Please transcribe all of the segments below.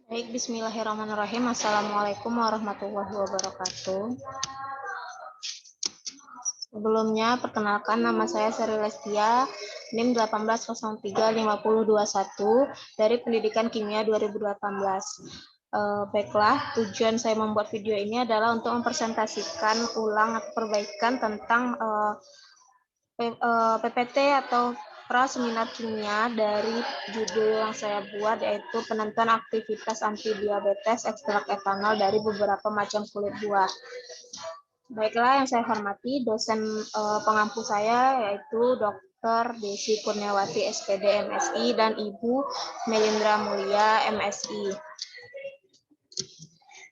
Baik, bismillahirrahmanirrahim. Assalamualaikum warahmatullahi wabarakatuh. Sebelumnya, perkenalkan nama saya Seri Lestia, NIM 18035021 dari Pendidikan Kimia 2018. Baiklah, tujuan saya membuat video ini adalah untuk mempresentasikan ulang atau perbaikan tentang PPT atau Praseminar Kimia dari judul yang saya buat, yaitu penentuan aktivitas antidiabetes ekstrak etanol dari beberapa macam kulit buah. Baiklah, yang saya hormati dosen pengampu saya, yaitu Dr. Desi Kurniawati SPD MSI dan Ibu Melindra Mulia MSI.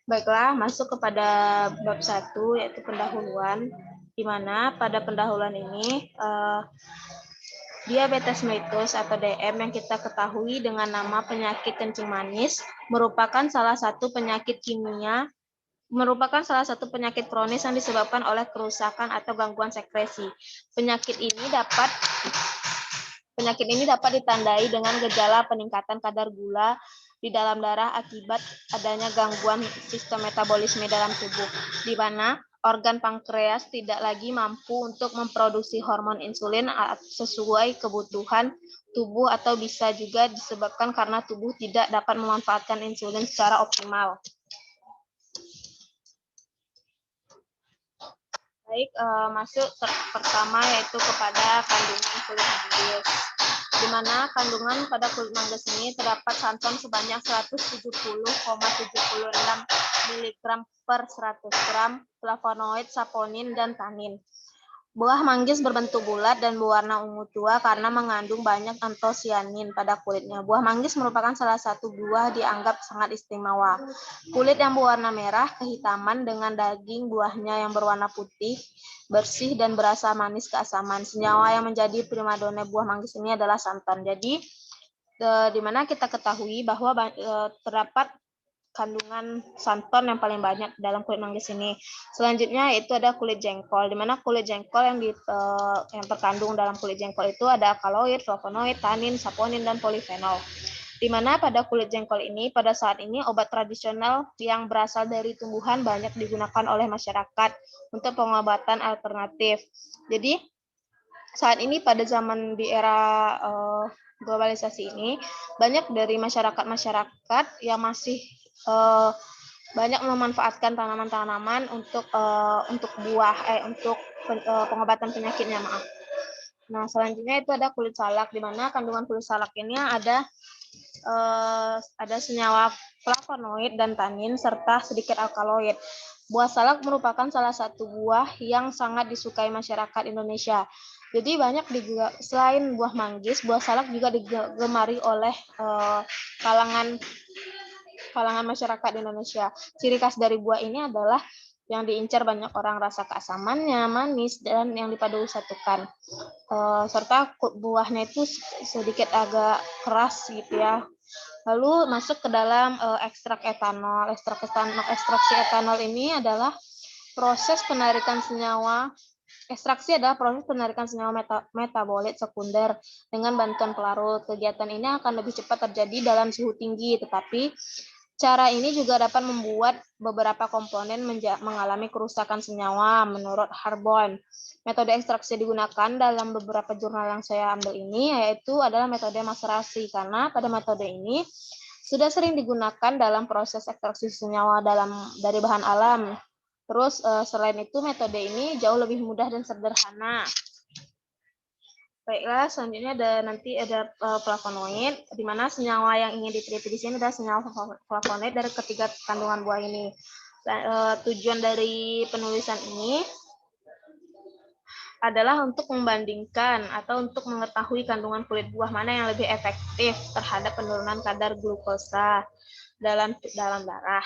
Baiklah, masuk kepada bab 1, yaitu pendahuluan, di mana pada pendahuluan ini diabetes mellitus atau DM yang kita ketahui dengan nama penyakit kencing manis merupakan salah satu penyakit kronis yang disebabkan oleh kerusakan atau gangguan sekresi. Penyakit ini dapat ditandai dengan gejala peningkatan kadar gula di dalam darah akibat adanya gangguan sistem metabolisme dalam tubuh, di mana organ pankreas tidak lagi mampu untuk memproduksi hormon insulin sesuai kebutuhan tubuh, atau bisa juga disebabkan karena tubuh tidak dapat memanfaatkan insulin secara optimal. Baik, masuk pertama yaitu kepada kandungan kulit manggis, di mana kandungan pada kulit manggis ini terdapat santan sebanyak 170,76 mg per 100 gram, flavonoid, saponin, dan tanin. Buah manggis berbentuk bulat dan berwarna ungu tua karena mengandung banyak antosianin pada kulitnya. Buah manggis merupakan salah satu buah dianggap sangat istimewa. Kulit yang berwarna merah kehitaman dengan daging buahnya yang berwarna putih, bersih, dan berasa manis keasaman. Senyawa yang menjadi primadona buah manggis ini adalah santan. Jadi, di mana kita ketahui bahwa terdapat kandungan santan yang paling banyak dalam kulit manggis ini. Selanjutnya itu ada kulit jengkol, di mana kulit jengkol yang terkandung dalam kulit jengkol itu ada alkaloid, flavonoid, tanin, saponin, dan polifenol. Di mana pada kulit jengkol ini pada saat ini obat tradisional yang berasal dari tumbuhan banyak digunakan oleh masyarakat untuk pengobatan alternatif. Jadi saat ini pada zaman di era globalisasi ini, banyak dari masyarakat yang masih banyak memanfaatkan tanaman-tanaman untuk pengobatan penyakitnya, maaf. Nah, selanjutnya itu ada kulit salak, di mana kandungan kulit salak ini ada senyawa flavonoid dan tanin serta sedikit alkaloid. Buah salak merupakan salah satu buah yang sangat disukai masyarakat Indonesia. Jadi selain buah manggis, buah salak juga digemari oleh kalangan masyarakat Indonesia. Ciri khas dari buah ini adalah yang diincar banyak orang rasa keasamannya, manis, dan yang dipadu satukan. Serta buahnya itu sedikit agak keras gitu ya. Lalu masuk ke dalam ekstrak etanol. Ekstraksi etanol ini adalah proses penarikan senyawa. Ekstraksi adalah proses penarikan senyawa metabolit sekunder dengan bantuan pelarut. Kegiatan ini akan lebih cepat terjadi dalam suhu tinggi, tetapi cara ini juga dapat membuat beberapa komponen mengalami kerusakan senyawa menurut Harborn. Metode ekstraksi digunakan dalam beberapa jurnal yang saya ambil ini yaitu adalah metode maserasi, karena pada metode ini sudah sering digunakan dalam proses ekstraksi senyawa dari bahan alam. Terus selain itu metode ini jauh lebih mudah dan sederhana. Baiklah, selanjutnya ada flavonoid, di mana senyawa yang ingin diteliti di sini adalah senyawa flavonoid dari ketiga kandungan buah ini. Tujuan dari penulisan ini adalah untuk membandingkan atau untuk mengetahui kandungan kulit buah mana yang lebih efektif terhadap penurunan kadar glukosa dalam darah.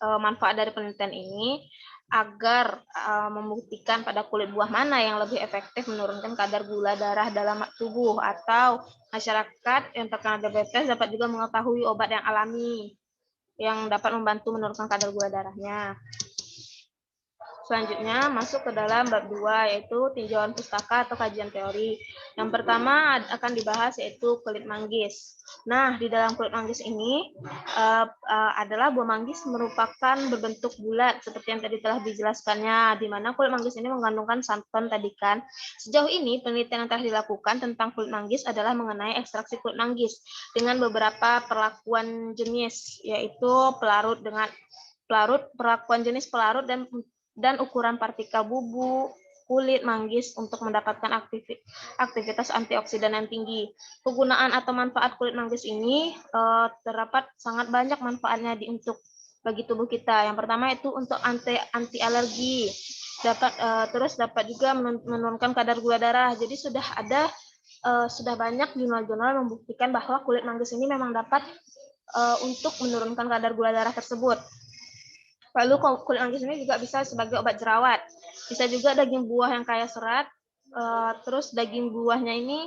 Manfaat dari penelitian ini agar membuktikan pada kulit buah mana yang lebih efektif menurunkan kadar gula darah dalam tubuh, atau masyarakat yang terkena diabetes dapat juga mengetahui obat yang alami yang dapat membantu menurunkan kadar gula darahnya. Selanjutnya masuk ke dalam bab 2 yaitu tinjauan pustaka atau kajian teori. Yang pertama akan dibahas yaitu kulit manggis. Nah, di dalam kulit manggis ini adalah buah manggis merupakan berbentuk bulat seperti yang tadi telah dijelaskannya, di mana kulit manggis ini mengandungkan santan tadi kan. Sejauh ini penelitian yang telah dilakukan tentang kulit manggis adalah mengenai ekstraksi kulit manggis dengan beberapa perlakuan jenis, yaitu perlakuan jenis pelarut dan ukuran partikel bubuk kulit manggis untuk mendapatkan aktivitas antioksidan yang tinggi. Kegunaan atau manfaat kulit manggis ini terdapat sangat banyak manfaatnya bagi tubuh kita. Yang pertama itu untuk anti alergi. Terus dapat juga menurunkan kadar gula darah. Jadi sudah banyak jurnal-jurnal membuktikan bahwa kulit manggis ini memang dapat untuk menurunkan kadar gula darah tersebut. Lalu kulit manggis ini juga bisa sebagai obat jerawat. Bisa juga daging buah yang kaya serat. Terus daging buahnya ini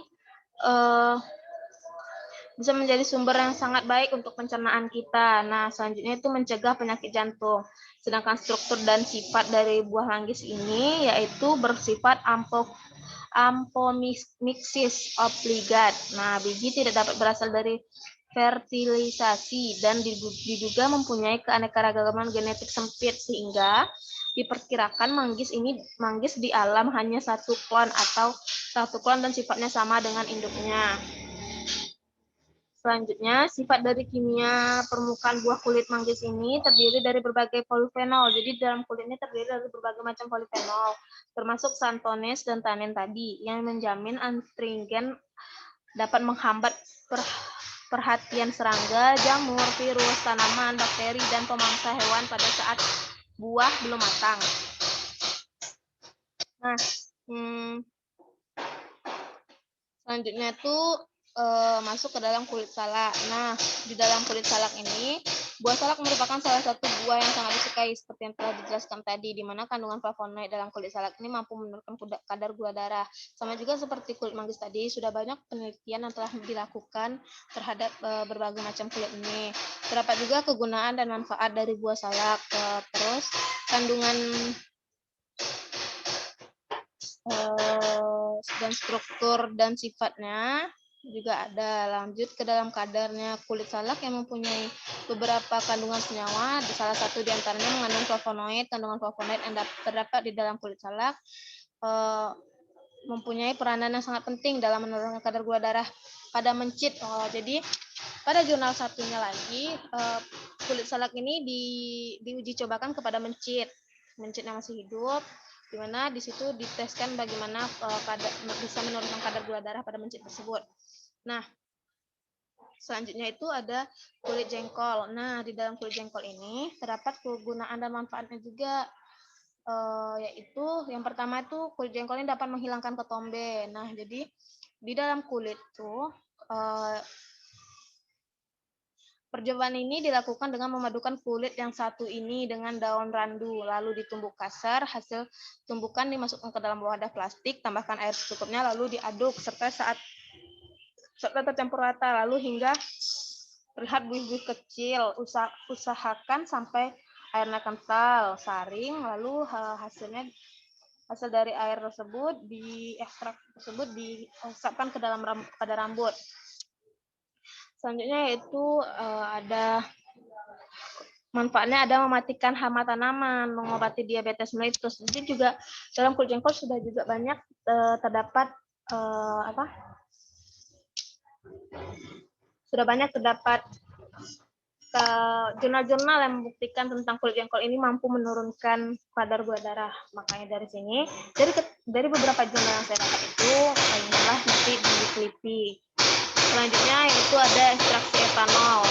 bisa menjadi sumber yang sangat baik untuk pencernaan kita. Nah, selanjutnya itu mencegah penyakit jantung. Sedangkan struktur dan sifat dari buah manggis ini yaitu bersifat ampomixis obligat. Nah, biji tidak dapat berasal dari fertilisasi dan diduga mempunyai keanekaragaman genetik sempit sehingga diperkirakan manggis di alam hanya satu klon dan sifatnya sama dengan induknya. Selanjutnya, sifat dari kimia permukaan buah kulit manggis ini terdiri dari berbagai polifenol. Jadi dalam kulit ini terdiri dari berbagai macam polifenol, termasuk xanthones dan tanin tadi, yang menjamin astringen dapat menghambat perhatian serangga, jamur, virus, tanaman, bakteri, dan pemangsa hewan pada saat buah belum matang. Nah, selanjutnya itu masuk ke dalam kulit salak. Nah, di dalam kulit salak ini, buah salak merupakan salah satu buah yang sangat disukai seperti yang telah dijelaskan tadi, di mana kandungan flavonoid dalam kulit salak ini mampu menurunkan kadar gula darah. Sama juga seperti kulit manggis tadi, sudah banyak penelitian yang telah dilakukan terhadap berbagai macam kulit ini. Terdapat juga kegunaan dan manfaat dari buah salak. Terus kandungan dan struktur dan sifatnya juga ada. Lanjut ke dalam kadarnya kulit salak yang mempunyai beberapa kandungan senyawa. Salah satu diantaranya mengandung flavonoid. Kandungan flavonoid yang terdapat di dalam kulit salak mempunyai peranan yang sangat penting dalam menurunkan kadar gula darah pada mencit. Jadi pada jurnal satunya lagi kulit salak ini diuji cobakan kepada mencit yang masih hidup, di mana di situ diteskan bagaimana bisa menurunkan kadar gula darah pada mencit tersebut. Nah, selanjutnya itu ada kulit jengkol. Nah, di dalam kulit jengkol ini terdapat kegunaan dan manfaatnya juga, yaitu yang pertama itu kulit jengkol ini dapat menghilangkan ketombe. Nah, jadi di dalam kulit tuh percobaan ini dilakukan dengan memadukan kulit yang satu ini dengan daun randu, lalu ditumbuk kasar. Hasil tumbukan dimasukkan ke dalam wadah plastik, tambahkan air secukupnya, lalu diaduk serta tercampur rata, lalu hingga terlihat buih-buih kecil. Usahakan sampai airnya kental, saring, lalu hasil dari air tersebut diekstrak tersebut diusapkan ke dalam pada rambut. Selanjutnya yaitu ada manfaatnya, ada mematikan hama tanaman, mengobati diabetes mellitus. Jadi juga dalam kulit jengkol sudah juga banyak terdapat jurnal-jurnal yang membuktikan tentang kulit jengkol ini mampu menurunkan kadar gula darah. Makanya dari sini, dari beberapa jurnal yang saya dapat itu, inilah nanti diteliti. Selanjutnya yaitu ada ekstraksi etanol.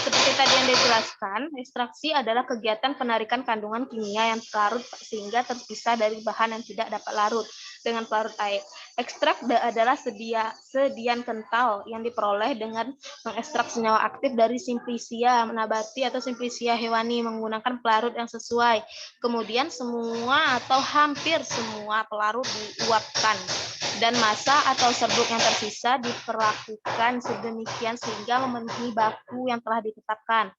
Seperti tadi yang dijelaskan, ekstraksi adalah kegiatan penarikan kandungan kimia yang larut sehingga terpisah dari bahan yang tidak dapat larut dengan pelarut air. Ekstrak adalah sedian kental yang diperoleh dengan mengekstrak senyawa aktif dari Simplicia nabati atau Simplicia hewani menggunakan pelarut yang sesuai. Kemudian semua atau hampir semua pelarut diuapkan dan massa atau serbuk yang tersisa diperlakukan sedemikian sehingga memenuhi baku yang telah ditetapkan.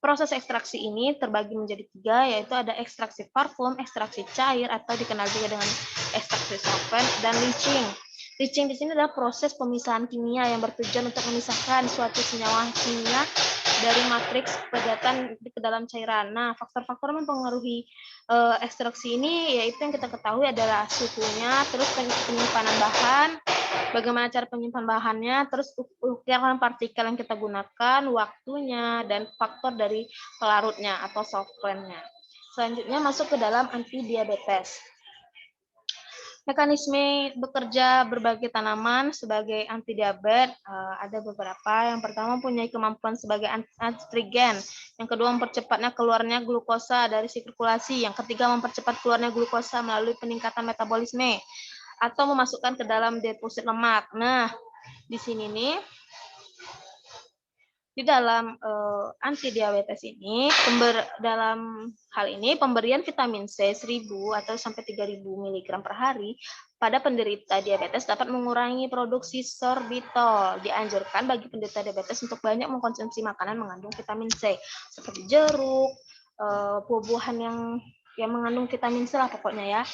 Proses ekstraksi ini terbagi menjadi 3, yaitu ada ekstraksi parfum, ekstraksi cair, atau dikenal juga dengan ekstraksi solvent, dan leaching. Leaching di sini adalah proses pemisahan kimia yang bertujuan untuk memisahkan suatu senyawa kimia dari matriks padatan ke dalam cairan. Nah, faktor-faktor mempengaruhi ekstraksi ini yaitu yang kita ketahui adalah suhunya, terus penyimpanan bahan, bagaimana cara penyimpan bahannya, terus ukuran partikel yang kita gunakan, waktunya, dan faktor dari pelarutnya atau solventnya. Selanjutnya masuk ke dalam antidiabetes. Mekanisme bekerja berbagai tanaman sebagai antidiabetes ada beberapa. Yang pertama mempunyai kemampuan sebagai antigen. Yang kedua mempercepatnya keluarnya glukosa dari sirkulasi. Yang ketiga mempercepat keluarnya glukosa melalui peningkatan metabolisme atau memasukkan ke dalam deposit lemak. Nah, di sini nih di dalam antidiabetes ini, dalam hal ini pemberian vitamin C 1000 atau sampai 3000 mg per hari pada penderita diabetes dapat mengurangi produksi sorbitol. Dianjurkan bagi penderita diabetes untuk banyak mengkonsumsi makanan mengandung vitamin C seperti jeruk, buah-buahan yang mengandung vitamin C lah pokoknya ya.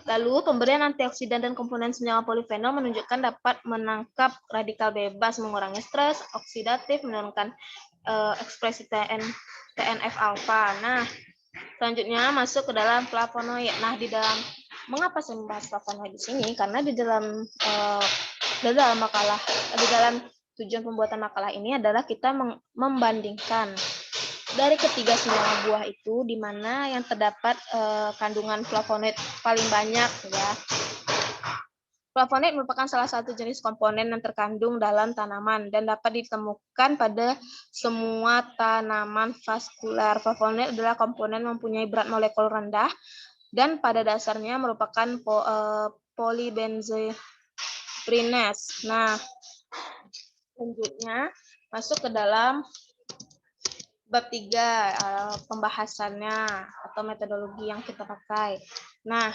Lalu pemberian antioksidan dan komponen senyawa polifenol menunjukkan dapat menangkap radikal bebas, mengurangi stres oksidatif, menurunkan ekspresi TNF alfa. Nah, selanjutnya masuk ke dalam flavonoid. Nah, mengapa saya membahas flavonoid di sini? Karena di dalam tujuan pembuatan makalah ini adalah kita membandingkan dari ketiga senyawa buah itu, di mana yang terdapat kandungan flavonoid paling banyak ya. Flavonoid merupakan salah satu jenis komponen yang terkandung dalam tanaman dan dapat ditemukan pada semua tanaman vaskular. Flavonoid adalah komponen mempunyai berat molekul rendah dan pada dasarnya merupakan polybenzoprenase. Nah, selanjutnya masuk ke dalam bab 3 pembahasannya atau metodologi yang kita pakai. Nah,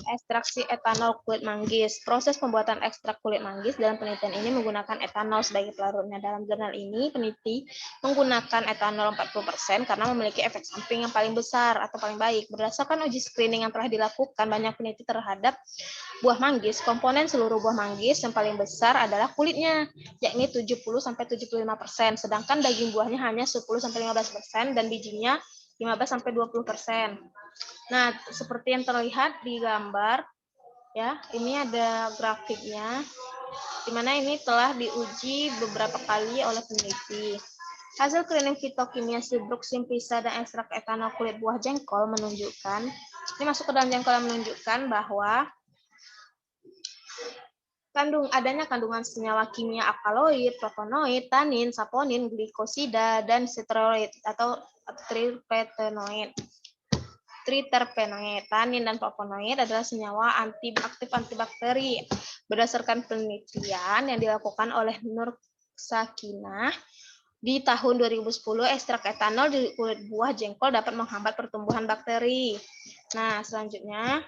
ekstraksi etanol kulit manggis. Proses pembuatan ekstrak kulit manggis dalam penelitian ini menggunakan etanol sebagai pelarutnya. Dalam jurnal ini, peneliti menggunakan etanol 40% karena memiliki efek samping yang paling besar atau paling baik. Berdasarkan uji screening yang telah dilakukan, banyak peneliti terhadap buah manggis. Komponen seluruh buah manggis yang paling besar adalah kulitnya, yakni 70-75%, sedangkan daging buahnya hanya 10-15% dan bijinya 15-20%. Nah, seperti yang terlihat di gambar, ya, ini ada grafiknya, di mana ini telah diuji beberapa kali oleh peneliti. Hasil screening fitokimia sibruk, simpisa, dan ekstrak etanol kulit buah jengkol menunjukkan, ini masuk ke dalam jengkol yang menunjukkan bahwa adanya kandungan senyawa kimia alkaloid, flavonoid, tanin, saponin, glikosida, dan steroid atau triterpenoid. Triterpenoid, tanin, dan flavonoid adalah senyawa aktif antibakteri. Berdasarkan penelitian yang dilakukan oleh Nur Sakinah di tahun 2010, ekstrak etanol di kulit buah jengkol dapat menghambat pertumbuhan bakteri. Nah, selanjutnya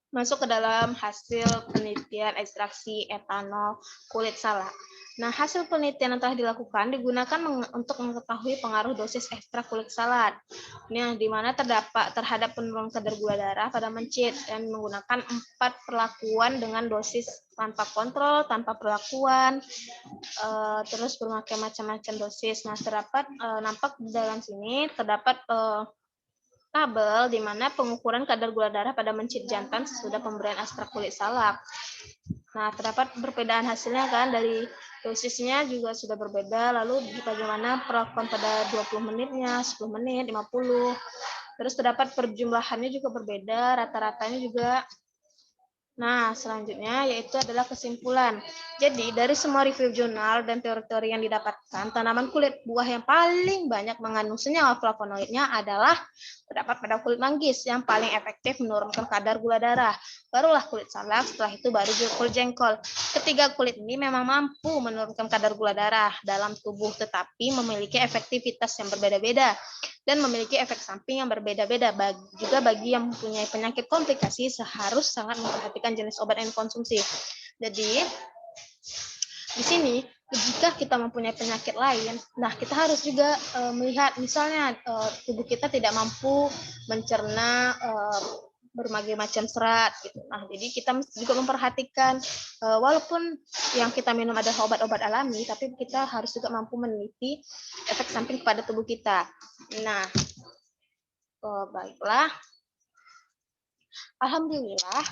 masuk ke dalam hasil penelitian ekstraksi etanol kulit salak. Nah, hasil penelitian yang telah dilakukan digunakan untuk mengetahui pengaruh dosis ekstrak kulit salad. Ini di mana terhadap penurunan kadar gula darah pada mencit dan menggunakan 4 perlakuan dengan dosis tanpa kontrol, tanpa perlakuan, terus berbagai macam-macam dosis. Nah, nampak di dalam sini terdapat tabel di mana pengukuran kadar gula darah pada mencit jantan sesudah pemberian ekstrak kulit salak. Nah, terdapat perbedaan hasilnya kan, dari dosisnya juga sudah berbeda, lalu bagaimana perlakuan pada 20 menitnya, 10 menit, 50. Terus terdapat perjumlahannya juga berbeda, rata-ratanya juga. Nah, selanjutnya yaitu adalah kesimpulan. Jadi, dari semua review jurnal dan teori-teori yang didapatkan, tanaman kulit buah yang paling banyak mengandung senyawa flavonoidnya adalah terdapat pada kulit manggis yang paling efektif menurunkan kadar gula darah. Barulah kulit salak, setelah itu baru kulit jengkol. Ketiga kulit ini memang mampu menurunkan kadar gula darah dalam tubuh, tetapi memiliki efektivitas yang berbeda-beda dan memiliki efek samping yang berbeda-beda. Juga bagi yang mempunyai penyakit komplikasi harus sangat memperhatikan jenis obat yang dikonsumsi. Jadi di sini jika kita mempunyai penyakit lain, nah kita harus juga melihat misalnya tubuh kita tidak mampu mencerna berbagai macam serat gitu. Nah, jadi kita juga memperhatikan walaupun yang kita minum adalah obat-obat alami, tapi kita harus juga mampu meneliti efek samping kepada tubuh kita. Nah, baiklah. Alhamdulillah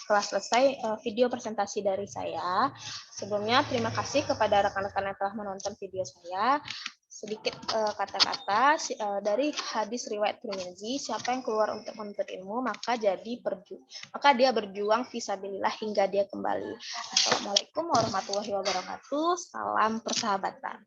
telah selesai video presentasi dari saya. Sebelumnya terima kasih kepada rekan-rekan yang telah menonton video saya. Sedikit kata-kata dari hadis riwayat Tirmizi, siapa yang keluar untuk menuntut ilmu maka dia berjuang fisabilillah hingga dia kembali. Assalamualaikum warahmatullahi wabarakatuh. Salam persahabatan.